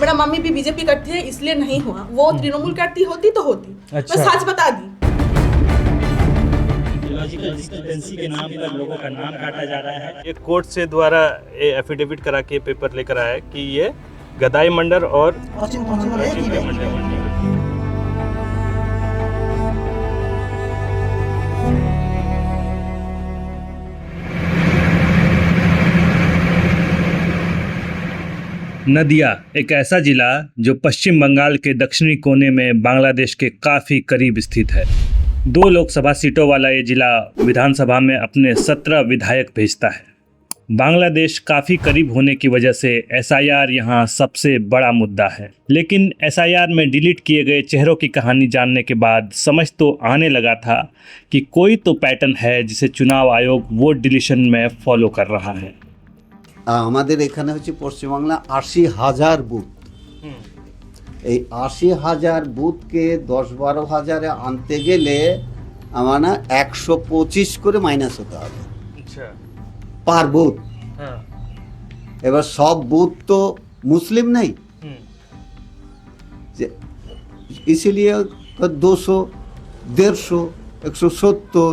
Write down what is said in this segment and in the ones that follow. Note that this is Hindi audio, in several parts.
मेरा मम्मी भी बीजेपी करती है इसलिए नहीं हुआ, वो तृणमूल करती होती तो होती। अच्छा। मैं सच बता दी। लॉजिकल डिस्क्रिपेंसी के नाम पर लोगों का नाम काटा जा रहा है। ये कोर्ट से द्वारा एफिडेविट करा के पेपर लेकर आया है कि ये गदाई मंडल और नदिया एक ऐसा जिला जो पश्चिम बंगाल के दक्षिणी कोने में बांग्लादेश के काफ़ी करीब स्थित है। 2 लोकसभा सीटों वाला ये जिला विधानसभा में अपने 17 विधायक भेजता है। बांग्लादेश काफ़ी करीब होने की वजह से एसआईआर यहाँ सबसे बड़ा मुद्दा है। लेकिन एसआईआर में डिलीट किए गए चेहरों की कहानी जानने के बाद समझ तो आने लगा था कि कोई तो पैटर्न है जिसे चुनाव आयोग वोट डिलीशन में फॉलो कर रहा है। আমাদের এখানে হচ্ছে পশ্চিমবাংলা ৮০,০০০ বুথ। এই ৮০,০০০ বুথকে ১০-১২ হাজারে আনতে গেলে আমার না ১২৫ করে মাইনাস হতে হবে পার বুথ। এবার সব বুথ তো মুসলিম নেই, इसलिए 200, 150, 170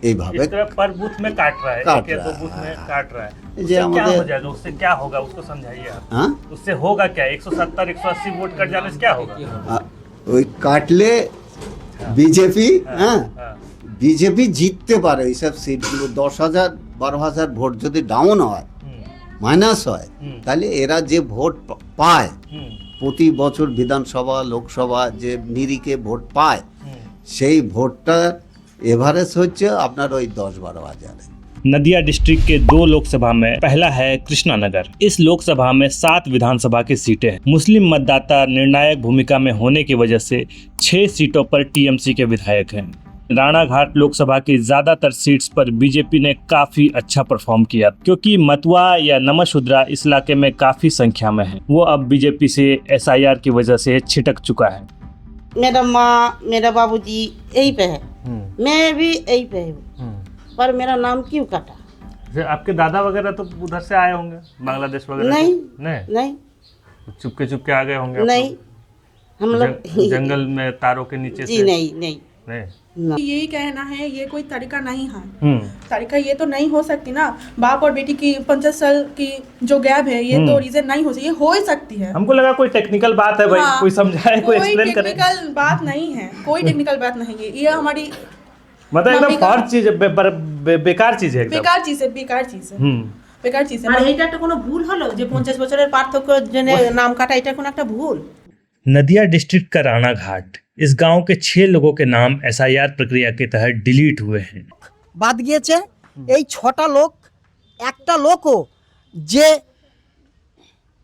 এইভাবে पर बूथ में काट रहा है, काट एक या रहा दो बूथ में काट रहा है। जे उससे क्या हमारे- हो जाएगा, उससे क्या होगा उसको समझाइए आप। हाँ उससे होगा क्या? 170 180 वोट कट जाने से क्या होगा? ওই কাটলে বিজেপি হ্যাঁ हाँ, বিজেপি জিততে পারে এইসব সিটগুলো। 10,000 12,000 ভোট যদি ডাউন হয় মাইনাস হয় তাহলে এরা যে ভোট পায় প্রতি বছর বিধানসভা লোকসভা যে নিরিখে ভোট পায় সেই ভোটটা এভারেজ হচ্ছে আপনার ওই 10-12 হাজারে। नदिया डिस्ट्रिक्ट के 2 लोकसभा में पहला है कृष्णा नगर। इस लोकसभा में 7 विधानसभा की सीटें हैं। मुस्लिम मतदाता निर्णायक भूमिका में होने की वजह से 6 सीटों पर टीएमसी के विधायक हैं। राणाघाट लोकसभा की ज्यादातर सीट्स पर बीजेपी ने काफी अच्छा परफॉर्म किया क्योंकि मतवा या नमशूद्रा इस इलाके में काफी संख्या में है। वो अब बीजेपी से एसआईआर की वजह से छिटक चुका है। मेरा माँ मेरा बाबूजी यही पे है, मैं भी यही पे हूँ, पर मेरा नाम क्यों काटा? आपके दादा वगैरह तो उधर से आए होंगे, बांग्लादेश वगैरह नहीं नहीं नहीं चुपके आगे होंगे। नहीं हम लोग जंगल में तारों के नीचे जी से नहीं नहीं नहीं। यही कहना है ये कोई तरीका नहीं है। तरीका ये तो नहीं हो सकती ना, बाप और बेटी की 50 साल की जो गैप है ये तो रीजन नहीं हो सकती, ये हो ही सकती है। हमको लगा कोई टेक्निकल बात है भाई। हाँ, कोई समझाए, कोई एक्सप्लेन करे। टेक्निकल बात नहीं है, कोई टेक्निकल बात नहीं है। ये हमारी मतलब एकदम मम्मी का- फॉर चीज है, बेकार चीज है एकदम। बेकार चीज है, बेकार चीज है, बेकार चीज আর है। এটা একটা কোনো ভুল হলো যে 50 বছরের পার্থক্য জেনে নাম কাটা, এটা কোনো একটা ভুল? नदिया डिस्ट्रिक्ट का राणा घाट, इस गांव के 6 लोगों के नाम एसआईआर प्रक्रिया के तहत डिलीट हुए हैं। বাদ গিয়েছে এই 6টা লোক। একটা লোকও যে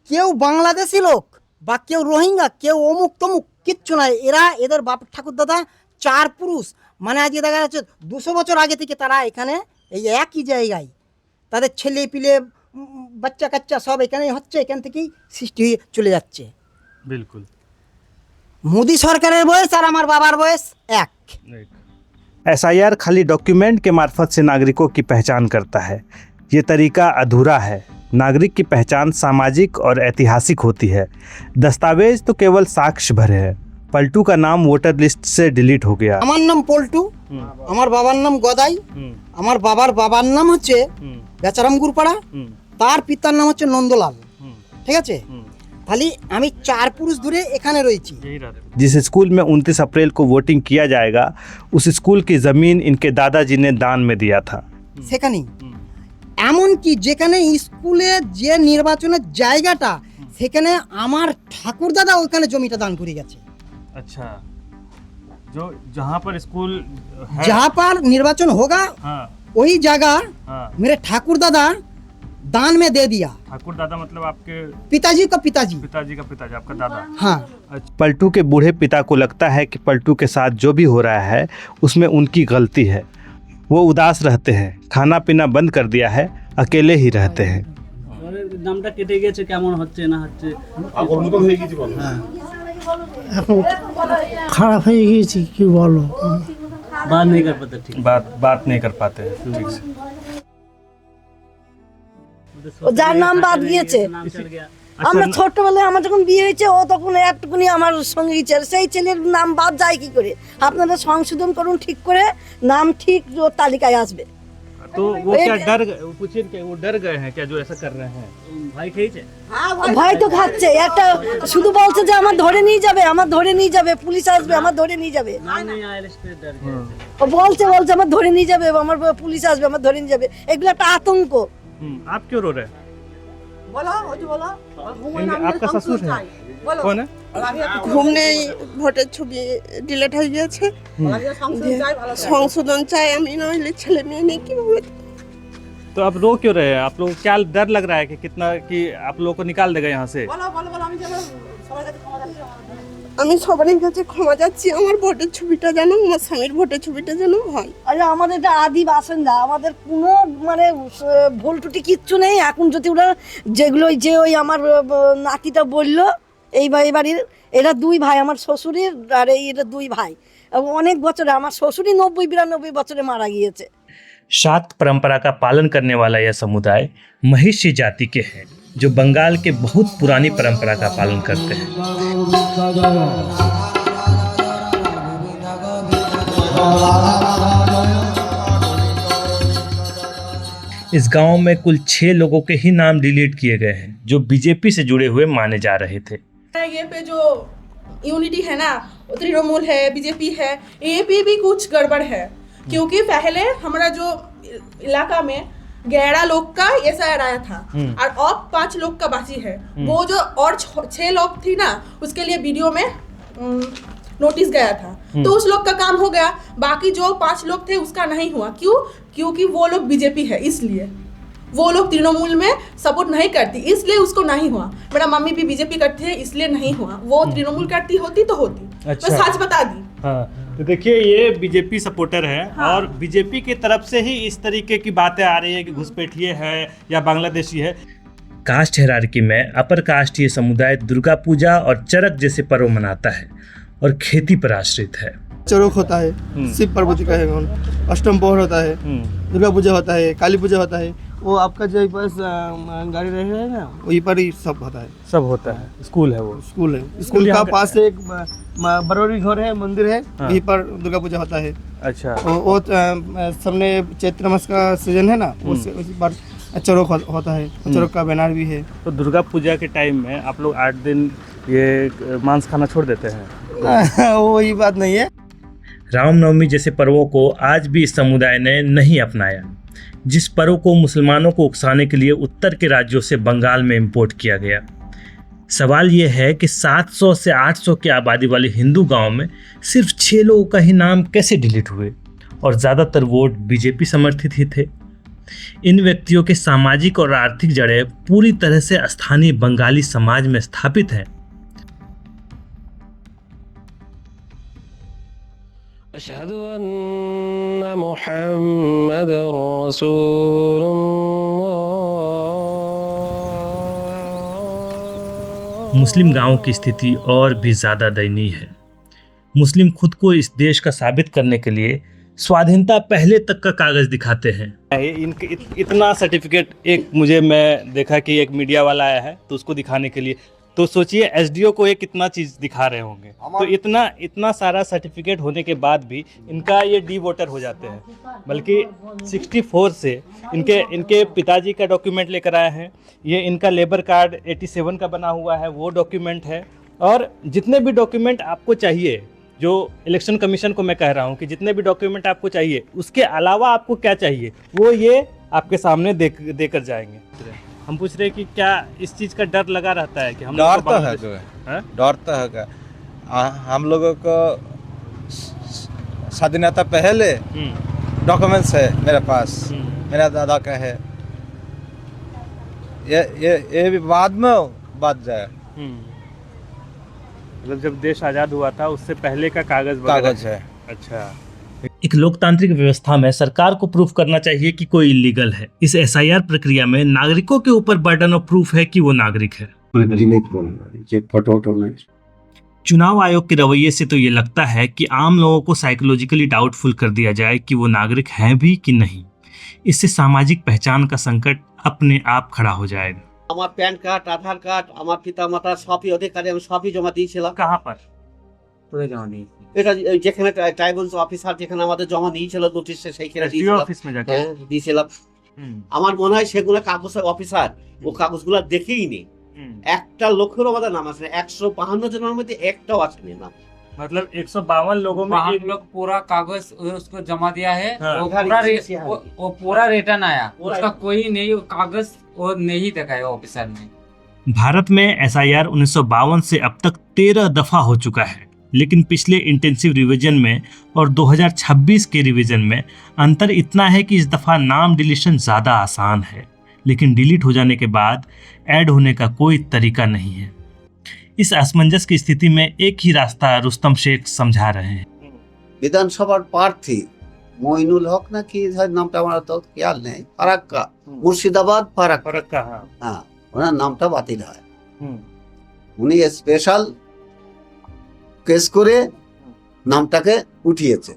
কেউ বাংলাদেশি লোক বা কেউ রোহিঙ্গা কেউ অমুক তমুক কিচ্ছু নাই। এরা এদের বাপ ঠাকুর দাদা 4 পুরুষ, মানে আজকে দেখা যাচ্ছে 200 বছর আগে থেকে তারা এখানে এই একই জায়গায় তাদের ছেলে পিলে বাচ্চা কাচ্চা সব এখানেই হচ্ছে, এখান থেকেই সৃষ্টি হয়ে চলে যাচ্ছে। बिल्कुल মোদি সরকারের বয়স আর আমার বাবার বয়স এক। एसआईआर खाली डॉक्यूमेंट के मार्फत से नागरिकों की पहचान करता है। ये तरीका अधूरा है। नागरिक की पहचान सामाजिक और ऐतिहासिक होती है। दस्तावेज तो केवल साक्ष्य भरे हैं। पलटू का नाम वोटर लिस्ट से डिलीट हो गया। আমার নাম পল্টু, আমার বাবার নাম গদাই, আমার বাবার নাম হচ্ছে বেচারাম গুরপাড়া, তার পিতার নাম হচ্ছে নন্দলাল। ঠিক আছে, খালি আমি 4 পুরুষ ধরে এখানে রয়েছি। जिस स्कूल में 29 अप्रैल को वोटिंग किया जाएगा उस स्कूल की ज़मीन इनके दादाजी ने दान में दिया था। সেখানেই এমনকি যেখানে স্কুলে যে নির্বাচনের জায়গাটা সেখানে আমার ঠাকুরদাদা ওখানে জমিটা দান করে গেছে। अच्छा, जो जहाँ पर स्कूल जहाँ पर निर्वाचन होगा वही जगह मेरे ठाकुर दादा दान में दे दिया। ठाकुर दादा मतलब आपके पिताजी का पिताजी का पिताजी, आपका दादा। हाँ। पलटू के बूढ़े पिता को लगता है कि पलटू के साथ जो भी हो रहा है उसमें उनकी गलती है। वो उदास रहते हैं, खाना पीना बंद कर दिया है, अकेले ही रहते हैं। নামটা কেটে গেছে, কেমন হচ্ছে না হচ্ছে খারাপ হয়ে গিয়েছি, কি বলো। बात नहीं कर पाते ठीक बात नहीं कर पाते हैं ठीक से। ও যার নাম বাদ গিয়েছে नाम चल गया আমরা ছোট্টবেলায় আমার যখন বিয়ে হয়েছে ও তখন একটুকুনি আমার সঙ্গী ছিল, সেই ছেলের নাম বাদ যায় কি করে? আপনারা সংশোধন করুন ঠিক করে, নাম ঠিক ওর তালিকায় আসবে। तो वो क्या डर पूछिए क्या वो डर गए हैं क्या जो ऐसा कर रहे हैं? ভাই খেয়েছে? ভয় তো খাচ্ছে, একটা শুধু বলছে যে আমার ধরে নিয়ে যাবে, আমার ধরে নিয়ে যাবে, পুলিশ আসবে আমার ধরে নিয়ে যাবে। নাম नहीं आया लिस्ट पे डर गए थे। ও বলছে আমার ধরে নিয়ে যাবে, আমার পুলিশ আসবে আমার ধরে নিয়ে যাবে, এগুলো একটা আতঙ্ক। आप क्यों रो रहे हैं? বলো ওই যে বলো आपका ससुर है कौन है? ঘুম নেই, ভোটের ছবি ডিলেট হয়ে গেছে, সংশোধন চাই আমি, নইলে ছেলে মেয়ে নেই কিভাবে। तो आप रो क्यों रहे हैं? आप लोग क्या डर लग रहा है कि कितना कि आप लोगों को निकाल देगा यहाँ से? আমি সবার কাছে ক্ষমা যাচ্ছি, আমার ভোটের ছবিটা যেন, আমার স্বামীর ভোটের ছবিটা যেন হয়। আরে আমাদের এটা আদি বাসিন্দা, আমাদের কোনো মানে ভুল ত্রুটি কিচ্ছু নেই। এখন যদি ওরা যেগুলো যে ওই আমার নাতিটা বললো এই বাড়ির, এরা দুই ভাই, আমার শ্বশুরের আর এরা দুই ভাই, এবং অনেক বছরে আমার শ্বশুরই 90-92 বছরে মারা গিয়েছে। शाक्त परंपरा का पालन करने वाला यह समुदाय महिषी जाति के हैं जो बंगाल के बहुत पुरानी परंपरा का पालन करते हैं। इस गांव में कुल 6 लोगों के ही नाम डिलीट किए गए हैं जो बीजेपी से जुड़े हुए माने जा रहे थे। ये पे जो यूनिटी है ना, तृणमूल है, बीजेपी है, ये भी कुछ गड़बड़ है, क्योंकि पहले हमारा जो इलाका में 11 लोग का एसआईआर आया था और अब 5 लोग का बाकी है। वो जो और 6 लोग थी ना, उसके लिए वीडियो में नोटिस गया था, तो उस लोग का काम हो गया, बाकी जो 5 लोग थे उसका नहीं हुआ। क्यों? क्योंकि वो लोग बीजेपी है, इसलिए वो लोग तृणमूल में सपोर्ट नहीं करती, इसलिए उसको नहीं हुआ। मेरा मम्मी भी बीजेपी करती है, इसलिए नहीं हुआ। वो तृणमूल करती होती तो होती। अच्छा। मैं सच बता दी। हाँ, तो देखिए ये बीजेपी सपोर्टर है और बीजेपी की तरफ से ही इस तरीके की बातें आ रही है कि घुसपैठिए है या बांग्लादेशी है। कास्ट हायरार्की में अपर कास्टीय समुदाय दुर्गा पूजा और चरक जैसे पर्व मनाता है और खेती पर आश्रित है। चरक होता है, शिव पार्वती का है, अष्टम पोहर होता है, दुर्गा पूजा होता है, काली पूजा होता है। वो आपका जो पास गाड़ी रह रहा है ना, वहीं पर ही सब होता है। सब होता है। स्कूल है वो? स्कूल है, स्कूल का पास एक बरौरी घर है, मंदिर है, वहीं पर दुर्गा पूजा होता है। अच्छा। वो सामने चैत्र मास का सीजन है ना, उसी पर चरक होता है, चरक का बैनर भी है। तो दुर्गा पूजा के टाइम में आप लोग 8 दिन ये मांस खाना छोड़ देते हैं? वही बात नहीं है। रामनवमी जैसे पर्वों को आज भी इस समुदाय ने नहीं अपनाया, जिस पर्व को मुसलमानों को उकसाने के लिए उत्तर के राज्यों से बंगाल में इंपोर्ट किया गया। सवाल ये है कि 700 से 800 की आबादी वाले हिंदू गांव में सिर्फ 6 लोगों का ही नाम कैसे डिलीट हुए और ज़्यादातर वोट बीजेपी समर्थित ही थे। इन व्यक्तियों के सामाजिक और आर्थिक जड़ें पूरी तरह से स्थानीय बंगाली समाज में स्थापित हैं। अशहदु अन्ना मुहम्मदुर रसूलुल्लाह। मुस्लिम गांवों की स्थिति और भी ज़्यादा दयनीय है। मुस्लिम खुद को इस देश का साबित करने के लिए स्वाधीनता पहले तक का कागज़ दिखाते हैं। इनके इतना सर्टिफिकेट एक मुझे मैं देखा कि एक मीडिया वाला आया है तो उसको दिखाने के लिए, तो सोचिए एसडीओ को ये कितना चीज़ दिखा रहे होंगे। तो इतना सारा सर्टिफिकेट होने के बाद भी इनका ये डी वोटर हो जाते हैं। बल्कि 64 से इनके पिताजी का डॉक्यूमेंट लेकर आए हैं, ये इनका लेबर कार्ड 87 का बना हुआ है, वो डॉक्यूमेंट है। और जितने भी डॉक्यूमेंट आपको चाहिए, जो इलेक्शन कमीशन को मैं कह रहा हूँ कि जितने भी डॉक्यूमेंट आपको चाहिए, उसके अलावा आपको क्या चाहिए वो ये आपके सामने देकर जाएंगे। हम पूछ रहे हैं कि क्या इस चीज़ का डर लगा रहता है कि हम डर तो है, डर तो है। हम लोगों को स्वाधीनता पहले डॉक्यूमेंट्स है मेरे पास, मेरा दादा का है, ये भी बाद में बात जाए। मतलब जब देश आज़ाद हुआ था उससे पहले का कागज़ है। अच्छा। एक लोकतांत्रिक व्यवस्था में सरकार को प्रूफ करना चाहिए कि कोई इलीगल है। इस एसआईआर प्रक्रिया में नागरिकों के ऊपर बर्डन ऑफ प्रूफ है कि वो नागरिक है। चुनाव आयोग के रवैये से तो ये लगता है कि आम लोगों को साइकोलॉजिकली डाउटफुल कर दिया जाए कि वो नागरिक हैं भी कि नहीं। इससे सामाजिक पहचान का संकट अपने आप खड़ा हो जाएगा। আমার প্যান কার্ড, আধার কার্ড, আমার পিতা মাতার সবই অধিকারে আমি সবই জমা দিয়েছিলাম। कहाँ पर? এটা যেখানে ট্রাইবাল অফিসার যেখানে আমাদের জমা নিয়েছিল নোটিশে সেইখানে एसडीओ দিয়েছিলাম। ऑफिस में जाके। হ্যাঁ দিয়েছিলাম। আমার মনে হয় সেগুলো কাগজের অফিসার ও কাগজগুলো দেখেই নি। একটা লোকেরও আমাদের নাম আসেনি, 152 জনের মধ্যে একটাও আসেনি নাম। मतलब 152 लोगों में एक लोग पूरा कागज उसको जमा दिया है, हाँ। वो पूरा रिटर्न आया, उसका कोई नहीं कागज वो नहीं देखा है ऑफिसर ने। भारत में एसआईआर 1952 से अब तक 13 दफा हो चुका है, लेकिन पिछले इंटेंसिव रिवीजन में और 2026 के रिवीजन में अंतर इतना है कि इस दफा नाम डिलीशन ज़्यादा आसान है, लेकिन डिलीट हो जाने के बाद ऐड होने का कोई तरीका नहीं है। इस असमंजस की स्थिति में एक ही रास्ता रुस्तम शेख समझा रहे हैं। বিধানসভার প্রার্থী মইনুল হক না কি নামটা আমার তো খেয়াল নেই, ফারাক্কা, মুর্শিদাবাদ ফারাক্কা, फर्क कहाँ? হ্যাঁ ওনার নামটা বাতিল হয়। উনি স্পেশাল কেস করে নামটাকে উঠিয়েছে।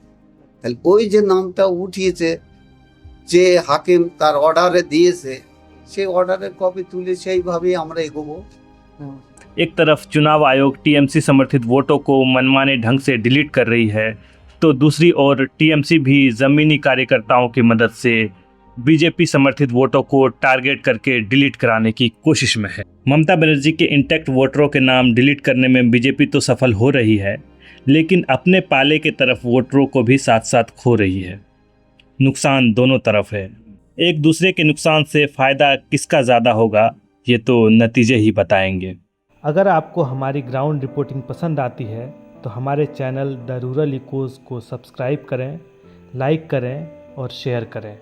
তাহলে ওই যে নামটা উঠিয়েছে, যে হাকিম তার অর্ডারে দিয়েছে, সেই অর্ডারের কপি তুলে সেইভাবেই আমরা এগোবো। एक तरफ चुनाव आयोग टीएमसी समर्थित वोटों को मनमाने ढंग से डिलीट कर रही है, तो दूसरी ओर टीएमसी भी ज़मीनी कार्यकर्ताओं की मदद से बीजेपी समर्थित वोटों को टारगेट करके डिलीट कराने की कोशिश में है। ममता बनर्जी के इंटैक्ट वोटरों के नाम डिलीट करने में बीजेपी तो सफल हो रही है, लेकिन अपने पाले के तरफ वोटरों को भी साथ साथ खो रही है। नुकसान दोनों तरफ है। एक दूसरे के नुकसान से फ़ायदा किसका ज़्यादा होगा, ये तो नतीजे ही बताएंगे। अगर आपको हमारी ग्राउंड रिपोर्टिंग पसंद आती है तो हमारे चैनल द रूरल इकोज़ को सब्सक्राइब करें, लाइक करें और शेयर करें।